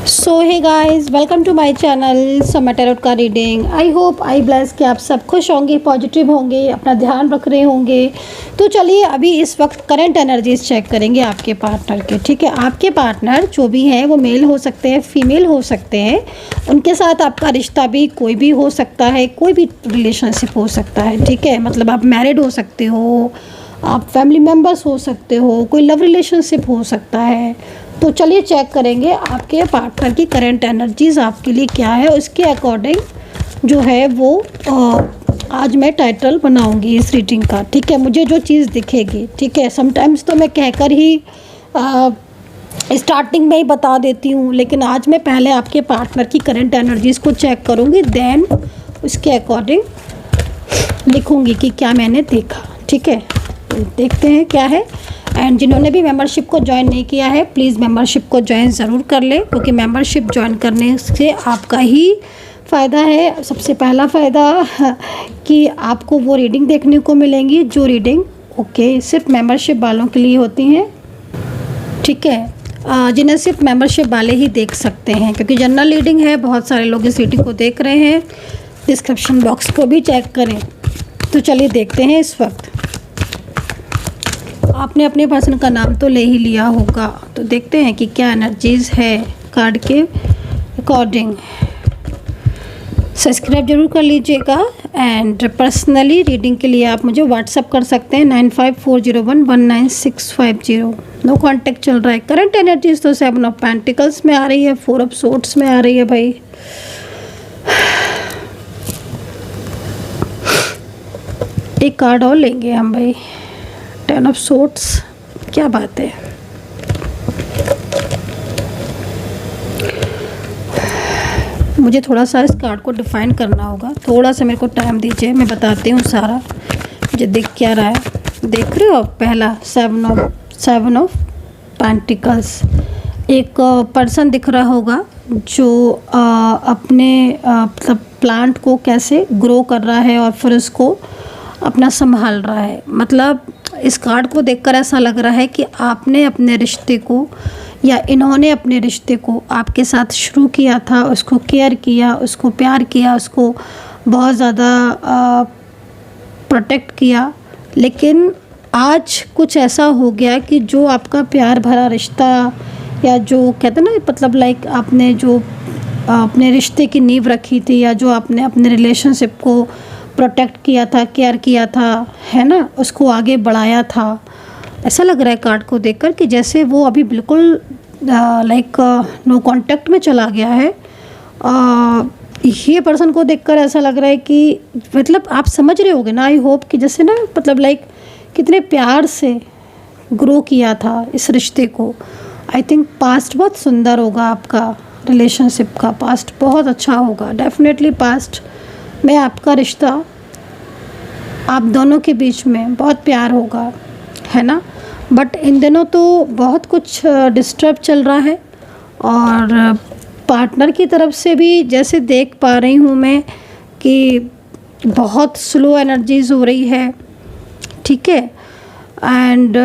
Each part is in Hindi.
So hey guys, welcome to my channel Samay tarot का reading. I hope I bless कि आप सब खुश होंगे, पॉजिटिव होंगे, अपना ध्यान रख रहे होंगे। तो चलिए अभी इस वक्त करंट एनर्जीज चेक करेंगे आपके पार्टनर के। ठीक है, आपके पार्टनर जो भी हैं वो मेल हो सकते हैं, फीमेल हो सकते हैं। उनके साथ आपका रिश्ता भी कोई भी हो सकता है, कोई भी रिलेशनशिप हो सकता है। ठीक है, मतलब आप मैरिड हो सकते हो, आप फैमिली मेम्बर्स हो सकते हो, कोई लव रिलेशनशिप हो सकता है। तो चलिए चेक करेंगे आपके पार्टनर की करंट एनर्जीज आपके लिए क्या है। उसके अकॉर्डिंग जो है वो आज मैं टाइटल बनाऊंगी इस रीडिंग का। ठीक है, मुझे जो चीज़ दिखेगी। ठीक है, समटाइम्स तो मैं कहकर ही स्टार्टिंग में ही बता देती हूँ, लेकिन आज मैं पहले आपके पार्टनर की करंट एनर्जीज को चेक करूँगी, देन उसके अकॉर्डिंग लिखूँगी कि क्या मैंने देखा। ठीक है, तो देखते हैं क्या है। एंड जिन्होंने भी मेंबरशिप को ज्वाइन नहीं किया है, प्लीज़ मेंबरशिप को ज्वाइन ज़रूर कर लें, क्योंकि मेंबरशिप ज्वाइन करने से आपका ही फ़ायदा है। सबसे पहला फ़ायदा कि आपको वो रीडिंग देखने को मिलेंगी जो रीडिंग सिर्फ मेंबरशिप वालों के लिए होती हैं। ठीक है, जिन्हें सिर्फ मेंबरशिप वाले ही देख सकते हैं, क्योंकि जनरल रीडिंग है। बहुत सारे लोग इस रीडिंग को देख रहे हैं। डिस्क्रिप्शन बॉक्स को भी चेक करें। तो चलिए देखते हैं। इस वक्त आपने अपने पर्सन का नाम तो ले ही लिया होगा, तो देखते हैं कि क्या एनर्जीज़ है कार्ड के अकॉर्डिंग। सब्सक्राइब जरूर कर लीजिएगा। एंड पर्सनली रीडिंग के लिए आप मुझे व्हाट्सअप कर सकते हैं 9540119650। नो कांटेक्ट चल रहा है। करंट एनर्जीज तो 7 ऑफ पेंटिकल्स में आ रही है, 4 ऑफ सोर्ड्स में आ रही है भाई। एक कार्ड और लेंगे हम भाई, 10 ऑफ सोर्ड्स। क्या बात है। मुझे थोड़ा सा इस कार्ड को डिफाइन करना होगा, थोड़ा सा मेरे को टाइम दीजिए, मैं बताती हूँ सारा मुझे दिख क्या रहा है। देख रहे हो पहला 7 ऑफ पेंटिकल्स। एक पर्सन दिख रहा होगा जो अपने मतलब प्लांट को कैसे ग्रो कर रहा है और फिर उसको अपना संभाल रहा है। मतलब इस कार्ड को देखकर ऐसा लग रहा है कि आपने अपने रिश्ते को या इन्होंने अपने रिश्ते को आपके साथ शुरू किया था, उसको केयर किया, उसको प्यार किया, उसको बहुत ज़्यादा प्रोटेक्ट किया। लेकिन आज कुछ ऐसा हो गया कि जो आपका प्यार भरा रिश्ता, या जो कहते हैं ना, मतलब लाइक आपने जो अपने रिश्ते की नींव रखी थी, या जो आपने अपने रिलेशनशिप को प्रोटेक्ट किया था, केयर किया था, है ना, उसको आगे बढ़ाया था। ऐसा लग रहा है कार्ड को देखकर कि जैसे वो अभी बिल्कुल लाइक नो कांटेक्ट में चला गया है। ये पर्सन को देखकर ऐसा लग रहा है कि मतलब आप समझ रहे होगे ना, आई होप कि जैसे ना, मतलब लाइक कितने प्यार से ग्रो किया था इस रिश्ते को। आई थिंक पास्ट बहुत सुंदर होगा आपका रिलेशनशिप का, पास्ट बहुत अच्छा होगा। डेफिनेटली पास्ट में आपका रिश्ता, आप दोनों के बीच में बहुत प्यार होगा, है ना। बट इन दिनों तो बहुत कुछ डिस्टर्ब चल रहा है, और पार्टनर की तरफ से भी जैसे देख पा रही हूँ मैं कि बहुत स्लो एनर्जीज हो रही है। ठीक है, एंड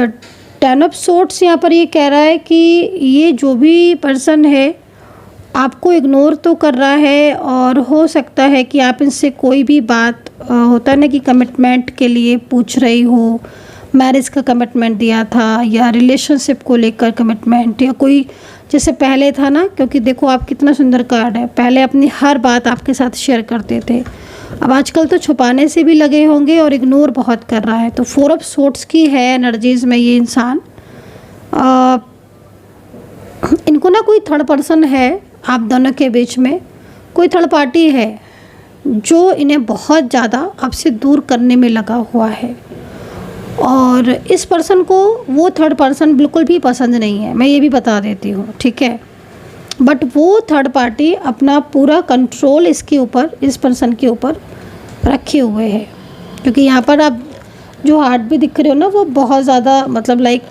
10 ऑफ सोर्ड्स यहाँ पर ये कह रहा है कि ये जो भी पर्सन है आपको इग्नोर तो कर रहा है, और हो सकता है कि आप इनसे कोई भी बात होता है ना कि कमिटमेंट के लिए पूछ रही हो, मैरिज का कमिटमेंट दिया था, या रिलेशनशिप को लेकर कमिटमेंट, या कोई जैसे पहले था ना, क्योंकि देखो आप कितना सुंदर कार्ड है। पहले अपनी हर बात आपके साथ शेयर करते थे, अब आजकल तो छुपाने से भी लगे होंगे और इग्नोर बहुत कर रहा है। तो 4 ऑफ सोर्ड्स की है एनर्जीज में ये इंसान। इनको ना कोई थर्ड पर्सन है, आप दोनों के बीच में कोई थर्ड पार्टी है जो इन्हें बहुत ज़्यादा आपसे दूर करने में लगा हुआ है, और इस पर्सन को वो थर्ड पर्सन बिल्कुल भी पसंद नहीं है, मैं ये भी बता देती हूँ। ठीक है, बट वो थर्ड पार्टी अपना पूरा कंट्रोल इसके ऊपर, इस पर्सन के ऊपर रखे हुए है। क्योंकि यहाँ पर आप जो हार्ट भी दिख रहे हो ना, वो बहुत ज़्यादा, मतलब लाइक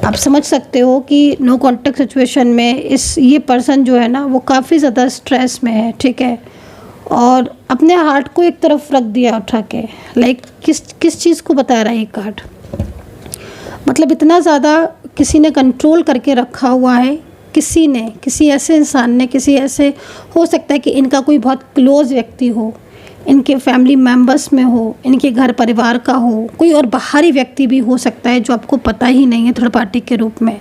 आप समझ सकते हो कि नो कांटेक्ट सिचुएशन में ये पर्सन जो है ना, वो काफ़ी ज़्यादा स्ट्रेस में है। ठीक है, और अपने हार्ट को एक तरफ रख दिया उठा के। लाइक किस चीज़ को बता रहा है ये कार्ड, मतलब इतना ज़्यादा किसी ने कंट्रोल करके रखा हुआ है किसी ने, किसी ऐसे इंसान ने, किसी ऐसे, हो सकता है कि इनका कोई बहुत क्लोज व्यक्ति हो, इनके फैमिली मेम्बर्स में हो, इनके घर परिवार का हो, कोई और बाहरी व्यक्ति भी हो सकता है जो आपको पता ही नहीं है थर्ड पार्टी के रूप में,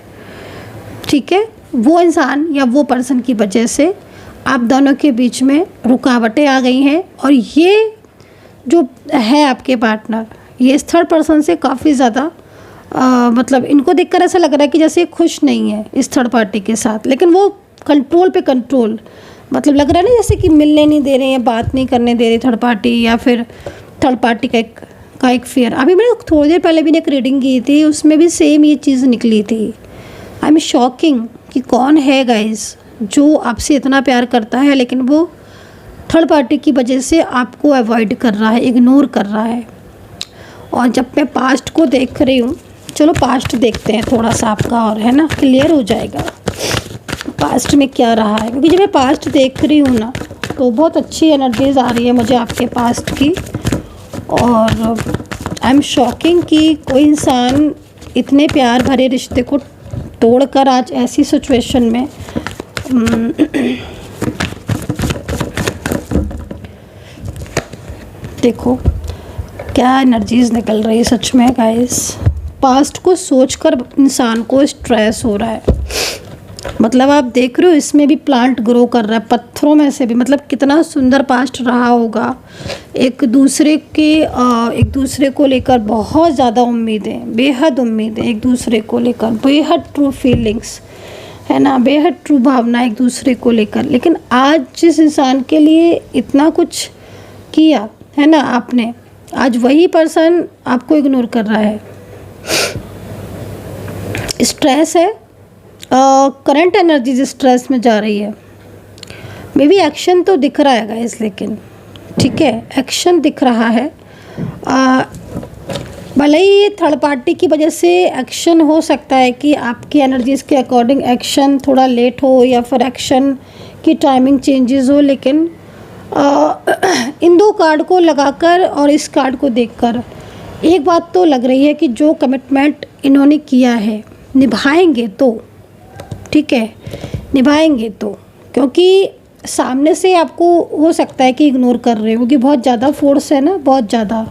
ठीक है। वो इंसान या वो पर्सन की वजह से आप दोनों के बीच में रुकावटें आ गई हैं, और ये जो है आपके पार्टनर, ये इस थर्ड पर्सन से काफ़ी ज़्यादा मतलब इनको देखकर ऐसा लग रहा है कि जैसे खुश नहीं है इस थर्ड पार्टी के साथ, लेकिन वो कंट्रोल पे कंट्रोल, मतलब लग रहा है ना जैसे कि मिलने नहीं दे रहे हैं, बात नहीं करने दे रही थर्ड पार्टी, या फिर थर्ड पार्टी का एक फेयर। अभी मैंने थोड़ी देर पहले भी एक रीडिंग की थी, उसमें भी सेम ये चीज़ निकली थी। आई एम शॉकिंग कि कौन है गाइस जो आपसे इतना प्यार करता है, लेकिन वो थर्ड पार्टी की वजह से आपको अवॉइड कर रहा है, इग्नोर कर रहा है। और जब मैं पास्ट को देख रही हूँ, चलो पास्ट देखते हैं थोड़ा सा आपका, और है ना क्लियर हो जाएगा पास्ट में क्या रहा है, क्योंकि जब मैं पास्ट देख रही हूँ ना तो बहुत अच्छी एनर्जीज आ रही है मुझे आपके पास्ट की। और आई एम शॉकिंग कि कोई इंसान इतने प्यार भरे रिश्ते को तोड़कर आज ऐसी सिचुएशन में देखो क्या एनर्जीज निकल रही है सच में गाइस। पास्ट को सोचकर इंसान को स्ट्रेस हो रहा है, मतलब आप देख रहे हो इसमें भी प्लांट ग्रो कर रहा है, पत्थरों में से भी, मतलब कितना सुंदर पास्ट रहा होगा। एक दूसरे को लेकर बहुत ज़्यादा उम्मीदें, बेहद उम्मीदें एक दूसरे को लेकर, बेहद ट्रू फीलिंग्स, है ना, बेहद ट्रू भावना एक दूसरे को लेकर। लेकिन आज जिस इंसान के लिए इतना कुछ किया है ना आपने, आज वही पर्सन आपको इग्नोर कर रहा है। स्ट्रेस है, करंट एनर्जीज स्ट्रेस में जा रही है। मे बी एक्शन तो दिख रहा है गाइस, लेकिन ठीक है एक्शन दिख रहा है। भले ही ये थर्ड पार्टी की वजह से एक्शन हो सकता है कि आपकी एनर्जीज़ के अकॉर्डिंग एक्शन थोड़ा लेट हो, या फिर एक्शन की टाइमिंग चेंजेस हो, लेकिन इन दो कार्ड को लगाकर और इस कार्ड को देखकर एक बात तो लग रही है कि जो कमिटमेंट इन्होंने किया है निभाएंगे तो, ठीक है निभाएंगे तो, क्योंकि सामने से आपको हो सकता है कि इग्नोर कर रहे हो क्योंकि बहुत ज़्यादा फोर्स है ना, बहुत ज़्यादा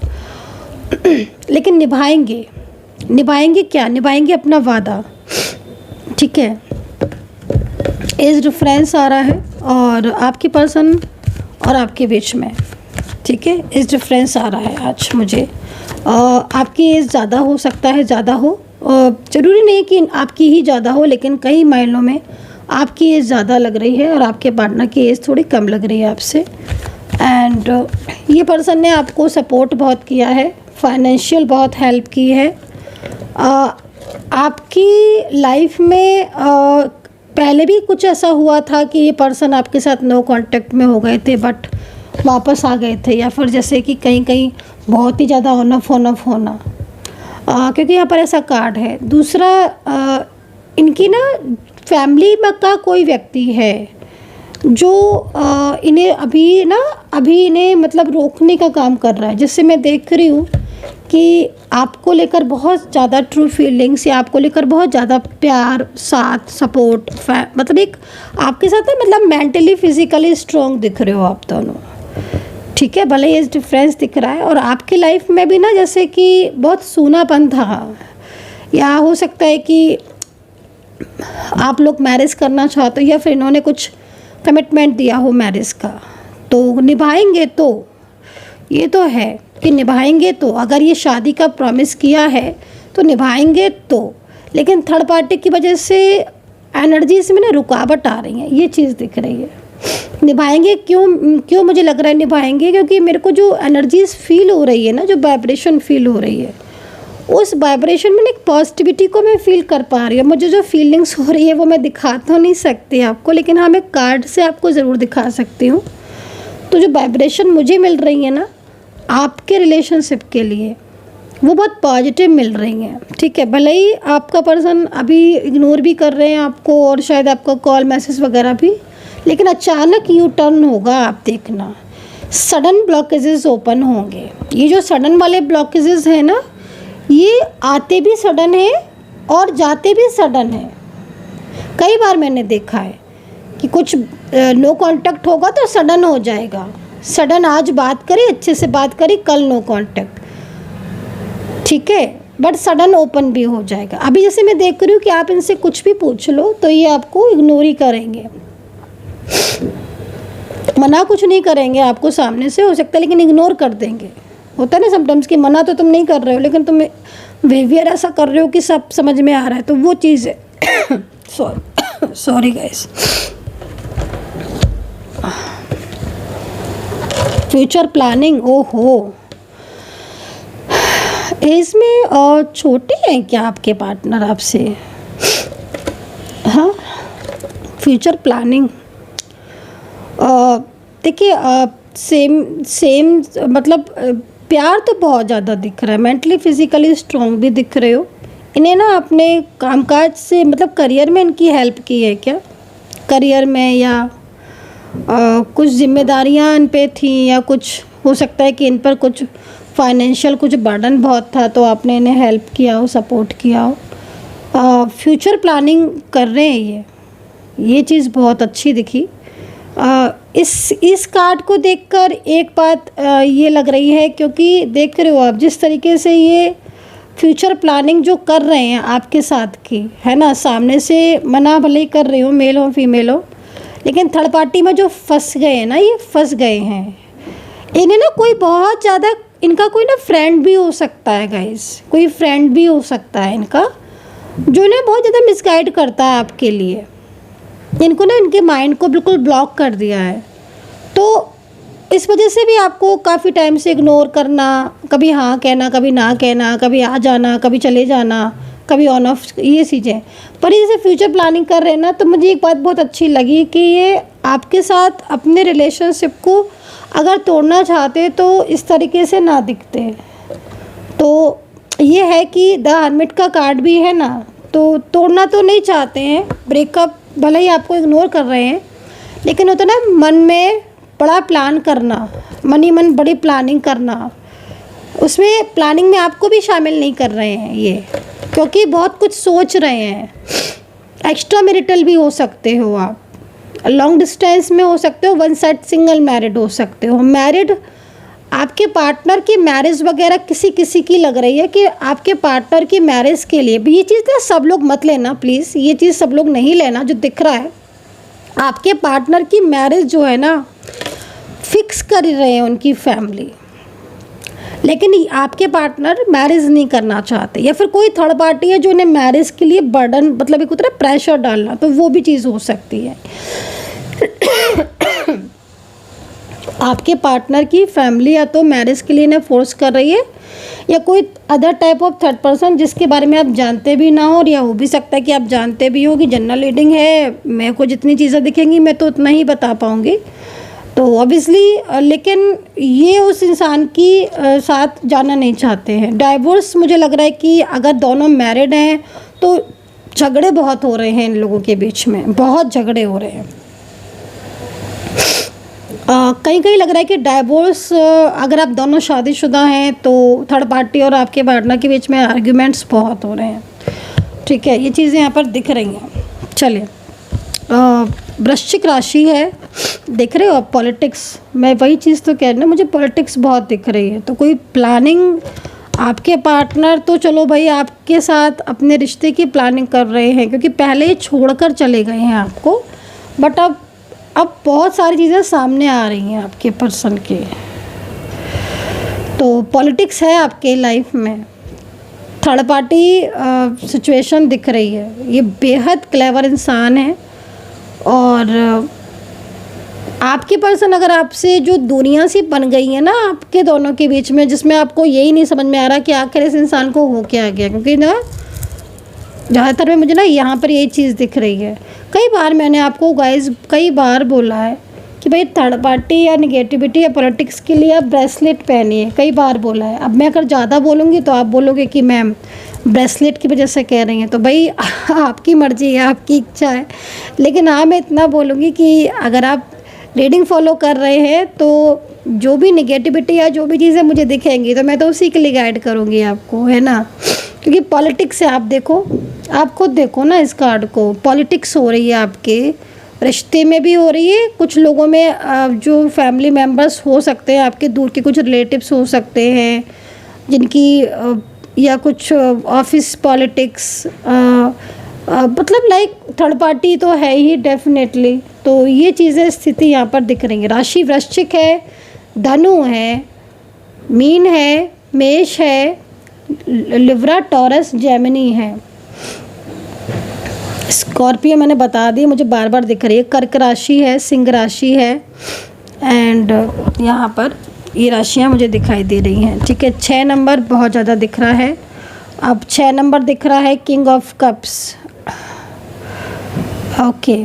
लेकिन निभाएंगे। निभाएंगे क्या? निभाएंगे अपना वादा, ठीक है। एज डिफरेंस आ रहा है और आपके पर्सन और आपके बीच में, ठीक है एज डिफरेंस आ रहा है आज मुझे। आपकी एज ज़्यादा हो सकता है, ज़्यादा हो, ज़रूरी नहीं कि आपकी ही ज़्यादा हो, लेकिन कई मायनों में आपकी एज ज़्यादा लग रही है और आपके पार्टनर की एज थोड़ी कम लग रही है आपसे। एंड ये पर्सन ने आपको सपोर्ट बहुत किया है, फाइनेंशियल बहुत हेल्प की है। आपकी लाइफ में पहले भी कुछ ऐसा हुआ था कि ये पर्सन आपके साथ नो कांटेक्ट में हो गए थे बट वापस आ गए थे, या फिर जैसे कि कहीं कहीं बहुत ही ज़्यादा ऑन ऑफ होना, क्योंकि यहाँ पर ऐसा कार्ड है। दूसरा इनकी ना फैमिली में का कोई व्यक्ति है जो इन्हें अभी इन्हें मतलब रोकने का काम कर रहा है, जिससे मैं देख रही हूँ कि आपको लेकर बहुत ज़्यादा ट्रू फीलिंग्स या आपको लेकर बहुत ज़्यादा प्यार, साथ, सपोर्ट, मतलब एक आपके साथ है, मतलब मेंटली फिजिकली स्ट्रॉन्ग दिख रहे हो आप दोनों, ठीक है। भले ये डिफरेंस दिख रहा है और आपकी लाइफ में भी ना जैसे कि बहुत सूनापन था, या हो सकता है कि आप लोग मैरिज करना चाहते हो या फिर इन्होंने कुछ कमिटमेंट दिया हो मैरिज का, तो निभाएंगे तो, ये तो है कि निभाएंगे तो, अगर ये शादी का प्रॉमिस किया है तो निभाएंगे तो। लेकिन थर्ड पार्टी की वजह से एनर्जीज में ना रुकावट आ रही है, ये चीज़ दिख रही है। निभाएंगे क्यों मुझे लग रहा है निभाएंगे, क्योंकि मेरे को जो एनर्जीज फील हो रही है ना, जो वाइब्रेशन फील हो रही है, उस वाइब्रेशन में एक पॉजिटिविटी को मैं फील कर पा रही हूँ। मुझे जो फीलिंग्स हो रही है वो मैं दिखा तो नहीं सकती आपको, लेकिन हाँ मैं कार्ड से आपको ज़रूर दिखा सकती हूँ। तो जो वाइब्रेशन मुझे मिल रही है ना आपके रिलेशनशिप के लिए, वो बहुत पॉजिटिव मिल रही हैं, ठीक है। भले ही आपका पर्सन अभी इग्नोर भी कर रहे हैं आपको और शायद आपका कॉल मैसेज वगैरह भी, लेकिन अचानक यू टर्न होगा, आप देखना सडन ब्लॉकेजेस ओपन होंगे। ये जो सडन वाले ब्लॉकेजेस हैं ना, ये आते भी सडन है और जाते भी सडन है। कई बार मैंने देखा है कि कुछ नो कांटेक्ट होगा तो सडन हो जाएगा, सडन आज बात करी, अच्छे से बात करी, कल नो कांटेक्ट, ठीक है, बट सडन ओपन भी हो जाएगा। अभी जैसे मैं देख रही हूँ कि आप इनसे कुछ भी पूछ लो तो ये आपको इग्नोर ही करेंगे, मना कुछ नहीं करेंगे आपको सामने से, हो सकता है, लेकिन इग्नोर कर देंगे। होता है ना समटाइम्स कि मना तो तुम नहीं कर रहे हो लेकिन तुम बिहेवियर ऐसा कर रहे हो कि सब समझ में आ रहा है, तो वो चीज़ है। Sorry guys. फ्यूचर प्लानिंग, ओहो, एज में और छोटे हैं क्या आपके पार्टनर आपसे? हाँ, फ्यूचर प्लानिंग, देखिए सेम मतलब प्यार तो बहुत ज़्यादा दिख रहा है, मेंटली फिजिकली स्ट्रॉन्ग भी दिख रहे हो। इन्हें ना अपने कामकाज से मतलब करियर में इनकी हेल्प की है क्या, करियर में, या कुछ जिम्मेदारियां इन पे थी, या कुछ हो सकता है कि इन पर कुछ फाइनेंशियल कुछ बर्डन बहुत था तो आपने इन्हें हेल्प किया हो, सपोर्ट किया हो। फ्यूचर प्लानिंग कर रहे हैं ये चीज़ बहुत अच्छी दिखी। इस कार्ड को देखकर एक बात ये लग रही है, क्योंकि देख रहे हो आप जिस तरीके से ये फ्यूचर प्लानिंग जो कर रहे हैं आपके साथ की, है ना, सामने से मना भले ही कर रहे हो, मेल हो फीमेल हो, लेकिन थर्ड पार्टी में जो फंस गए हैं ना, ये फंस गए हैं। इन्हें ना कोई बहुत ज़्यादा, इनका कोई ना फ्रेंड भी हो सकता है गाइस, कोई फ्रेंड भी हो सकता है इनका, जो इन्हें बहुत ज़्यादा मिसगाइड करता है आपके लिए। इनको ना इनके माइंड को बिल्कुल ब्लॉक कर दिया है, तो इस वजह से भी आपको काफ़ी टाइम से इग्नोर करना, कभी हाँ कहना, कभी ना कहना, कभी आ जाना, कभी चले जाना, कभी ऑन ऑफ, ये चीज़ें। पर जैसे फ्यूचर प्लानिंग कर रहे हैं ना, तो मुझे एक बात बहुत अच्छी लगी कि ये आपके साथ अपने रिलेशनशिप को अगर तोड़ना चाहते तो इस तरीके से ना दिखते। तो ये है कि द हर्मिट का कार्ड भी है ना, तो तोड़ना तो नहीं चाहते हैं, ब्रेकअप भले ही आपको इग्नोर कर रहे हैं, लेकिन होता ना मन में बड़ा प्लान करना, मन ही मन बड़ी प्लानिंग करना, उसमें प्लानिंग में आपको भी शामिल नहीं कर रहे हैं ये, क्योंकि बहुत कुछ सोच रहे हैं। एक्स्ट्रा मैरिटल भी हो सकते हो आप, लॉन्ग डिस्टेंस में हो सकते हो, वन साइड सिंगल मैरिड हो सकते हो। मैरिड आपके पार्टनर की मैरिज वगैरह किसी किसी की लग रही है कि आपके पार्टनर की मैरिज के लिए भी, ये चीज़ ना सब लोग मत लेना प्लीज़, ये चीज़ सब लोग नहीं लेना जो दिख रहा है। आपके पार्टनर की मैरिज जो है ना फिक्स कर रहे हैं उनकी फैमिली, लेकिन आपके पार्टनर मैरिज नहीं करना चाहते, या फिर कोई थर्ड पार्टी है जो उन्हें मैरिज के लिए बर्डन मतलब एक तरह प्रेशर डालना, तो वो भी चीज़ हो सकती है। आपके पार्टनर की फैमिली या तो मैरिज के लिए इन्हें फोर्स कर रही है, या कोई other type of third person जिसके बारे में आप जानते भी ना हो, या हो भी सकता है कि आप जानते भी हो कि जनरल रीडिंग है, मेरे को जितनी चीज़ें दिखेंगी मैं तो उतना ही बता पाऊँगी, तो ऑब्वियसली, लेकिन ये उस इंसान की साथ जाना नहीं चाहते हैं। डाइवोर्स मुझे लग रहा है कि अगर दोनों मैरिड हैं तो झगड़े बहुत हो रहे हैं इन लोगों के बीच में, बहुत झगड़े हो रहे हैं। कहीं कहीं लग रहा है कि डाइवोर्स, अगर आप दोनों शादीशुदा हैं तो थर्ड पार्टी और आपके पार्टनर के बीच में आर्ग्यूमेंट्स बहुत हो रहे हैं, ठीक है, ये चीज़ें यहाँ पर दिख रही हैं। चलिए, वृश्चिक राशि है, देख रहे हो आप, पॉलिटिक्स, मैं वही चीज़ तो कह रही हूँ, मुझे पॉलिटिक्स बहुत दिख रही है। तो कोई प्लानिंग, आपके पार्टनर तो चलो भाई आपके साथ अपने रिश्ते की प्लानिंग कर रहे हैं, क्योंकि पहले ही छोड़कर चले गए हैं आपको, बट अब बहुत सारी चीज़ें सामने आ रही हैं आपके पर्सन के, तो पॉलिटिक्स है आपके लाइफ में। थर्ड पार्टी सिचुएशन दिख रही है, ये बेहद क्लेवर इंसान है, और आपकी पर्सन अगर आपसे जो दूरियां सी बन गई है ना आपके दोनों के बीच में, जिसमें आपको यही नहीं समझ में आ रहा कि आखिर इस इंसान को हो क्या गया, क्योंकि ना ज़्यादातर में मुझे ना यहाँ पर यही चीज़ दिख रही है। कई बार मैंने आपको गाइस कई बार बोला है कि भाई थर्ड पार्टी या निगेटिविटी या पॉलिटिक्स के लिए आप ब्रेसलेट पहनिए, कई बार बोला है। अब मैं अगर ज़्यादा बोलूँगी तो आप बोलोगे कि मैम ब्रेसलेट की वजह से कह रही हैं, तो भाई आपकी मर्ज़ी है, आपकी इच्छा है, लेकिन हाँ मैं इतना बोलूँगी कि अगर आप रीडिंग फॉलो कर रहे हैं तो जो भी निगेटिविटी या जो भी चीज़ें मुझे दिखेंगी तो मैं तो उसी के लिए गाइड करूँगी आपको, है ना। क्योंकि पॉलिटिक्स है। आप देखो, आप खुद देखो ना इस कार्ड को, पॉलिटिक्स हो रही है आपके रिश्ते में भी हो रही है, कुछ लोगों में जो फैमिली मेम्बर्स हो सकते हैं आपके, दूर के कुछ रिलेटिव्स हो सकते हैं जिनकी या कुछ ऑफिस पॉलिटिक्स, मतलब लाइक थर्ड पार्टी तो है ही डेफिनेटली। तो ये चीज़ें स्थिति यहाँ पर दिख रही है। राशि वृश्चिक है, धनु है, मीन है, मेष है, लिब्रा, टॉरस, जेमिनी है। स्कॉर्पियो मैंने बता दी, मुझे बार बार दिख रही है। कर्क राशि है, सिंह राशि है, एंड यहाँ पर ये राशियाँ मुझे दिखाई दे रही हैं। ठीक है, 6 नंबर बहुत ज़्यादा दिख रहा है। अब 6 नंबर दिख रहा है किंग ऑफ कप्स। ओके,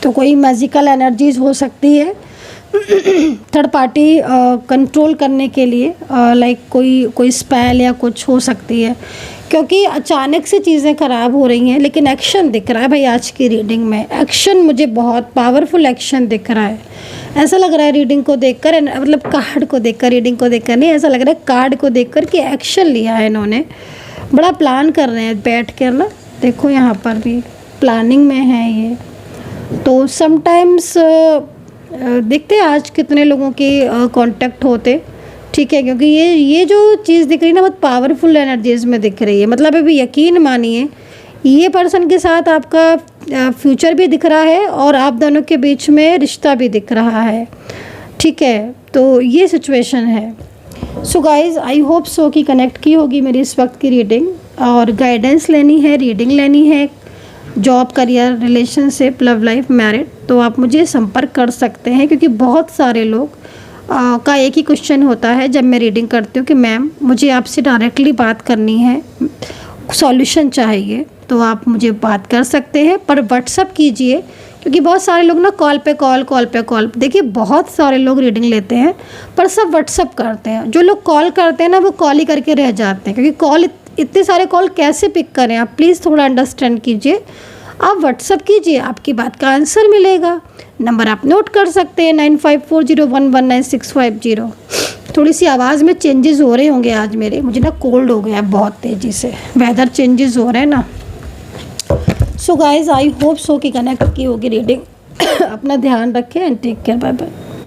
तो कोई मैजिकल एनर्जीज हो सकती है थर्ड पार्टी कंट्रोल करने के लिए, लाइक कोई स्पेल या कुछ हो सकती है, क्योंकि अचानक से चीज़ें ख़राब हो रही हैं। लेकिन एक्शन दिख रहा है भाई, आज की रीडिंग में एक्शन मुझे बहुत पावरफुल एक्शन दिख रहा है। ऐसा लग रहा है रीडिंग को देखकर, मतलब कार्ड को देखकर, रीडिंग को देखकर नहीं, ऐसा लग रहा है कार्ड को देखकर कि एक्शन लिया है इन्होंने। बड़ा प्लान कर रहे हैं बैठ कर ना, देखो यहाँ पर भी प्लानिंग में है ये। तो समटाइम्स देखते हैं आज कितने लोगों के कांटेक्ट होते। ठीक है, क्योंकि ये जो चीज़ दिख रही है ना, बहुत पावरफुल एनर्जीज में दिख रही है। मतलब अभी यकीन मानिए ये पर्सन के साथ आपका फ्यूचर भी दिख रहा है और आप दोनों के बीच में रिश्ता भी दिख रहा है। ठीक है, तो ये सिचुएशन है। So guys, I hope so कि कनेक्ट की होगी मेरी इस वक्त की रीडिंग। और गाइडेंस लेनी है, रीडिंग लेनी है, job, career, relationship, love life, married, तो आप मुझे संपर्क कर सकते हैं। क्योंकि बहुत सारे लोग का एक ही क्वेश्चन होता है जब मैं रीडिंग करती हूँ कि मैम मुझे आपसे डायरेक्टली बात करनी है, सॉल्यूशन चाहिए, तो आप मुझे बात कर सकते हैं, पर व्हाट्सअप कीजिए। क्योंकि बहुत सारे लोग ना कॉल पे कॉल, देखिए बहुत सारे लोग रीडिंग लेते हैं पर सब व्हाट्सअप करते हैं। जो लोग कॉल करते हैं ना, वो कॉल ही करके रह जाते हैं, क्योंकि कॉल इतने सारे कॉल कैसे पिक करें आप, प्लीज़ थोड़ा अंडरस्टैंड कीजिए। आप व्हाट्सअप कीजिए, आपकी बात का आंसर मिलेगा। नंबर आप नोट कर सकते हैं 9540119650। थोड़ी सी आवाज़ में चेंजेस हो रहे होंगे आज मेरे, मुझे ना कोल्ड हो गया है बहुत तेज़ी से, वेदर चेंजेस हो रहे हैं ना। So guys, I hope so कि कनेक्ट की होगी रीडिंग। अपना ध्यान रखें and take care, bye bye.